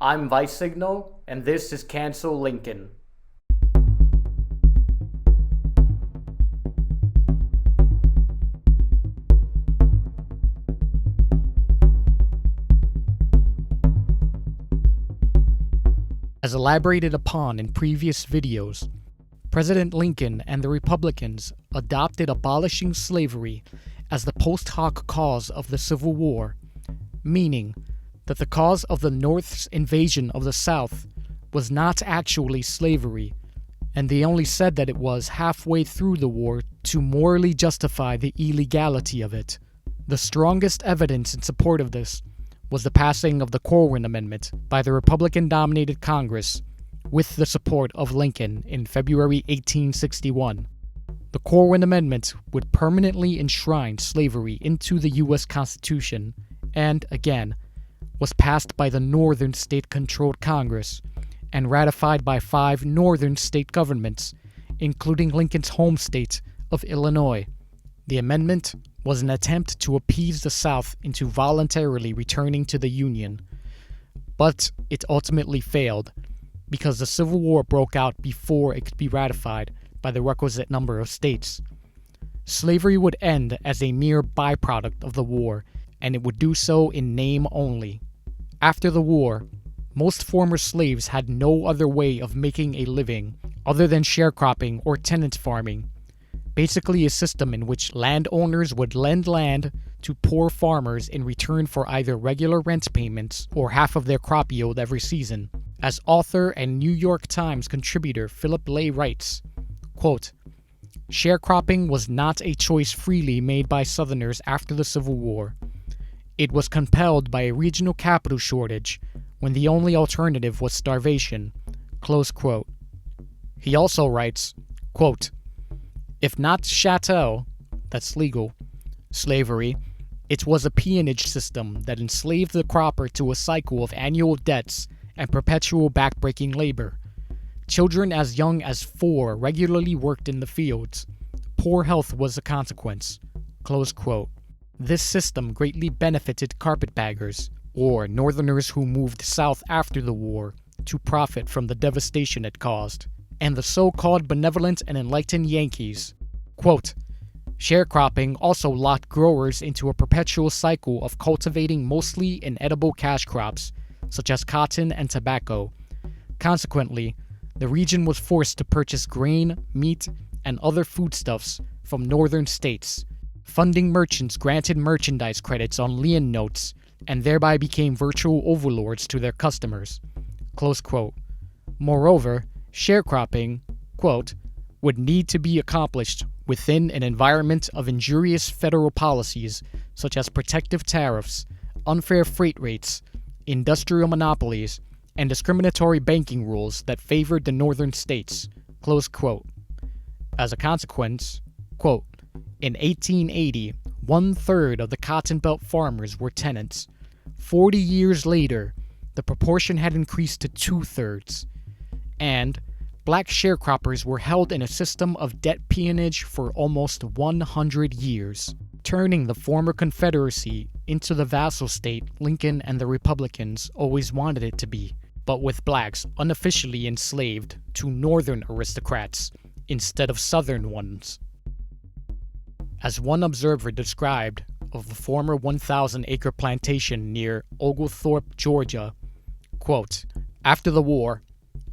I'm Vice Signal, and this is Cancel Lincoln. As elaborated upon in previous videos, President Lincoln and the Republicans adopted abolishing slavery as the post hoc cause of the Civil War, meaning that the cause of the North's invasion of the South was not actually slavery, and they only said that it was halfway through the war to morally justify the illegality of it. The strongest evidence in support of this was the passing of the Corwin Amendment by the Republican-dominated Congress with the support of Lincoln in February 1861. The Corwin Amendment would permanently enshrine slavery into the U.S. Constitution and, again, was passed by the Northern state-controlled Congress and ratified by 5 Northern state governments, including Lincoln's home state of Illinois. The amendment was an attempt to appease the South into voluntarily returning to the Union, but it ultimately failed because the Civil War broke out before it could be ratified by the requisite number of states. Slavery would end as a mere byproduct of the war, and it would do so in name only. After the war, most former slaves had no other way of making a living other than sharecropping or tenant farming, basically a system in which landowners would lend land to poor farmers in return for either regular rent payments or half of their crop yield every season. As author and New York Times contributor Phillip Leigh writes, quote, "Sharecropping was not a choice freely made by Southerners after the Civil War. It was compelled by a regional capital shortage when the only alternative was starvation." Close quote. He also writes, quote, "If not chattel, that's legal, slavery, it was a peonage system that enslaved the cropper to a cycle of annual debts and perpetual backbreaking labor. Children as young as 4 regularly worked in the fields. Poor health was a consequence." Close quote. This system greatly benefited carpetbaggers, or Northerners who moved south after the war, to profit from the devastation it caused, and the so-called benevolent and enlightened Yankees. Quote, "Sharecropping also locked growers into a perpetual cycle of cultivating mostly inedible cash crops, such as cotton and tobacco. Consequently, the region was forced to purchase grain, meat, and other foodstuffs from northern states. Funding merchants granted merchandise credits on lien notes and thereby became virtual overlords to their customers." Close quote. Moreover, sharecropping, quote, "would need to be accomplished within an environment of injurious federal policies such as protective tariffs, unfair freight rates, industrial monopolies, and discriminatory banking rules that favored the northern states." Close quote. As a consequence, quote, "In 1880, 1/3 of the Cotton Belt farmers were tenants. 40 years later, the proportion had increased to 2/3, and black sharecroppers were held in a system of debt peonage for almost 100 years, turning the former Confederacy into the vassal state Lincoln and the Republicans always wanted it to be, but with blacks unofficially enslaved to Northern aristocrats instead of Southern ones." As one observer described of the former 1,000-acre plantation near Oglethorpe, Georgia, quote, "After the war,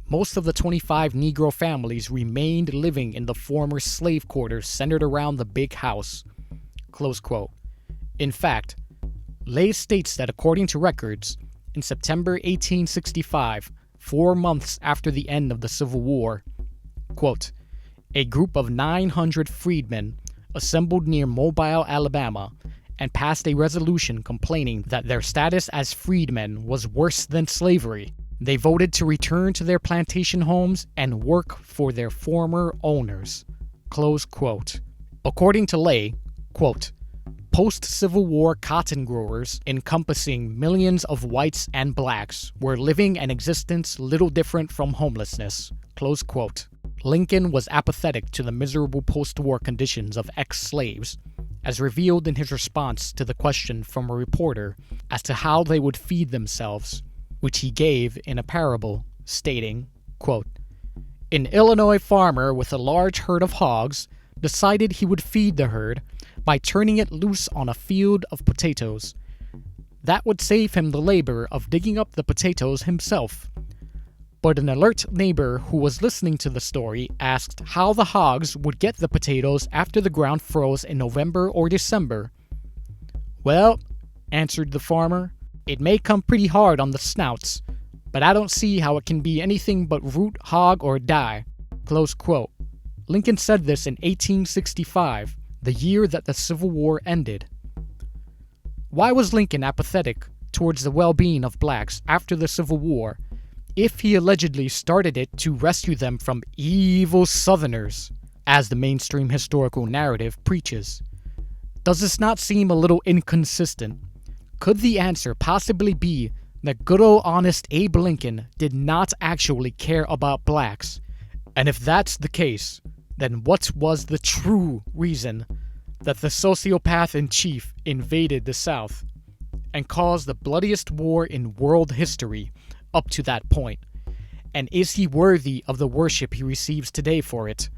most of the 25 Negro families remained living in the former slave quarters centered around the big house." Close quote. In fact, Leigh states that according to records, in September 1865, 4 months after the end of the Civil War, quote, "A group of 900 freedmen assembled near Mobile, Alabama, and passed a resolution complaining that their status as freedmen was worse than slavery. They voted to return to their plantation homes and work for their former owners." Close quote. According to Leigh, quote, "Post-Civil War cotton growers, encompassing millions of whites and blacks, were living an existence little different from homelessness." Close quote. Lincoln was apathetic to the miserable post-war conditions of ex-slaves, as revealed in his response to the question from a reporter as to how they would feed themselves. which he gave in a parable, stating, quote, "An Illinois farmer with a large herd of hogs decided he would feed the herd by turning it loose on a field of potatoes. That would save him the labor of digging up the potatoes himself. But an alert neighbor who was listening to the story asked how the hogs would get the potatoes after the ground froze in November or December. 'Well,' answered the farmer, 'it may come pretty hard on the snouts, but I don't see how it can be anything but root, hog, or die.'" Close quote. Lincoln said this in 1865, the year that the Civil War ended. Why was Lincoln apathetic towards the well-being of blacks after the Civil War, if he allegedly started it to rescue them from evil Southerners, as the mainstream historical narrative preaches? Does this not seem a little inconsistent? Could the answer possibly be that good old honest Abe Lincoln did not actually care about blacks? And if that's the case, then what was the true reason that the sociopath-in-chief invaded the South and caused the bloodiest war in world history up to that point? And is he worthy of the worship he receives today for it?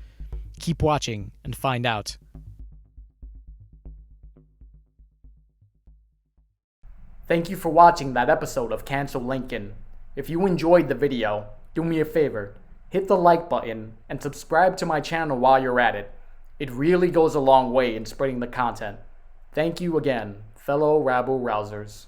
Keep watching and find out. Thank you for watching that episode of Cancel Lincoln. If you enjoyed the video, do me a favor, hit the like button and subscribe to my channel while you're at it. It really goes a long way in spreading the content. Thank you again, fellow rabble-rousers.